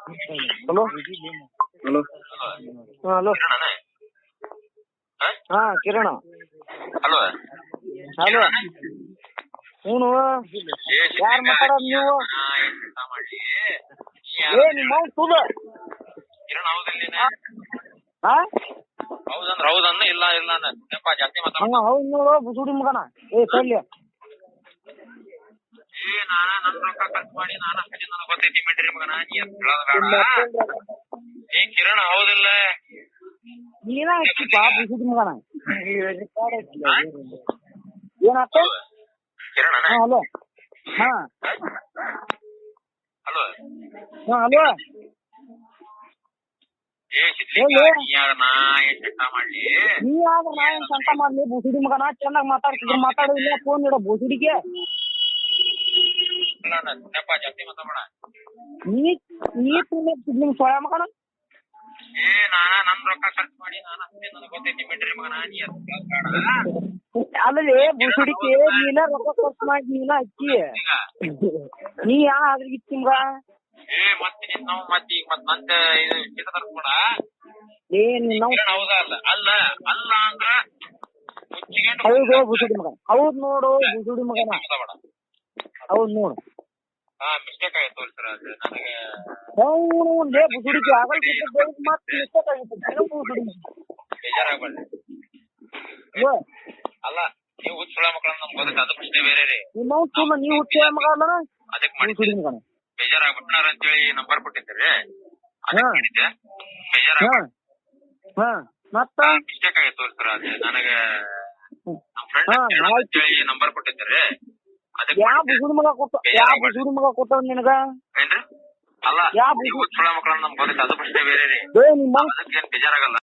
Hello hello hello ಹಾ ಕಿರಣ hello hello ಹ್ಞೂ ಯಾರು ಮಾತಾಡೋದು ನೀವು? ನಿಮ್ಮ ಸುದ ಕಿರಣ ಹೌದಿಲ್ಲ ಹಾ ಹೌದಂದ್ರ ಹೌದನ್ನ ಇಲ್ಲ ಇಲ್ಲ ನೆನಪ ಜಾಸ್ತಿ ಮಾತಾಡ ಹೌದು ನೋಡು ಬುಸುಡಿ ಮಗನ ಕೈಲಿ ನಾನ ನನ್ ರೊಕ್ಕ ಖರ್ಚು ಮಾಡಿ ನಾನು ನನಗೆ ಗೊತ್ತೈತಿ ಮಿಂಟ್ರಿ ಮಗನ ನೀ ಬೇಡ ಕಿರಣ ಹೌದಿಲ್ಲ ನೀನ ಹಚ್ಚಿಪ್ಪ ಬುಸುಡಿ ಮಗನ ಏನಾತ ಕಿರಣ ಹಲೋ ಹಾ ಹಲೋ ಹಾ ಹಲೋ ನಾ ಏನ್ ಚಟ್ಟ ಮಾಡ್ಲಿ ನೀ ಆದ್ರೆ ನಾ ಏನ್ ಸಂತ ಮಾಡ್ಲಿ ಬುಸುಡಿ ಮಗನ ಚೆನ್ನಾಗಿ ಮಾತಾಡ್ತಿದ್ರು ಮಾತಾಡಿಲ್ಲ ಫೋನ್ ಇಡೋ ಬುಸುಡಿಗೆ ನೆನಪ ಜಾಸ್ತಿ ಮಾತಾಡ ನೀ ನಿಮ್ ಸ್ವಯ ಮಗನ ನಾನ ನನ್ ರೊಕ್ಕ ಖರ್ಚು ಮಾಡಿ ನಾನು ನನಗೆ ಗೊತ್ತೈತಿ ಮಿಂಟ್ರಿ ಮಗನ ನೀ ಅಲ್ಲಲ್ಲಿ ಬುಸುಡಿಕೆ ನೀನ ರೊಕ್ಕ ಖರ್ಚು ಮಾಡಿ ನೀನ ಹಚ್ಚಿ ನೀ ಯಾ ಅದ್ರಿಗೆ ಇತ್ತು ನಿಮ್ಗ ಮತ್ತೆ ನಾವು ಮತ್ತೆ ಈಗ ಮತ್ತೆ ಇದು ಚಿತ್ರ ತರ್ಸ್ಕೊಡ ಹೌದಾ ಅಲ್ಲ ಅಲ್ಲ ಅಲ್ಲ ಅಂದ್ರ ಹೌದು ಬುಸುಡಿ ಮಗ ಹೌದ್ ನೋಡು ಬುಸುಡಿ ಮಗನ ಹೌದ್ ನೋಡು ಮಿಸ್ಟೇಕ್ ಆಯ್ತು ತೋರಿಸ್ರ ಅದು ನನಗೆ ಹೌದೇ ಬುಸುಡಿಕೆ ಆಗಲ್ ಮತ್ತೆ ಮಿಸ್ಟೇಕ್ ಆಗಿತ್ತು ಬುಸುಡಿ ಬೇಜಾರಾಗ್ಬಾರ್ದು ಅಲ್ಲ ನೀವು ಹುಚ್ಚುಳ ಮಕ್ಕಳನ್ನ ನಮ್ಗೆ ಗೊತ್ತೈತೆ ಅದು ಪ್ರಶ್ನೆ ಬೇರೆ ರೀ ನಿಮ್ಮ ನೀವು ಹುಚ್ಚ ಮಗ ಅಲ್ಲ ಅದಕ್ಕೆ ಮಾಡಿದ್ದೆ ಬೇಜಾರಾಗ್ಬಿಟ್ನಾರ ಅಂತೇಳಿ ನಂಬರ್ ಕೊಟ್ಟಿದ್ದೀರಿ ಮಾಡಿದ್ದೆ ಮತ್ತ ಮಿಸ್ಟೇಕ್ ಆಗಿ ತೋರಿಸ್ತಾರ ಅದು ನನಗೆ ನಮ್ಮ ಫ್ರೆಂಡ್ ಅಂತೇಳಿ ನಂಬರ್ ಕೊಟ್ಟಿದ್ದೀರಿ ಯಾವ ಬುಸುಡಿ ಮಗ ಕೊಟ್ಟವ್ ನಿನಗ ಏನ್ರಿ ಅಲ್ಲ ನೀವು ಹುಚ್ಚುಳ ಮಕ್ಕಳನ್ನ ನಮ್ಗೆ ಗೊತ್ತೈತೆ ಅದು ಪ್ರಶ್ನೆ ಬೇರೆ ರೀ ಅದಕ್ಕೆ ಏನ್ ಬೇಜಾರಾಗಲ್ಲ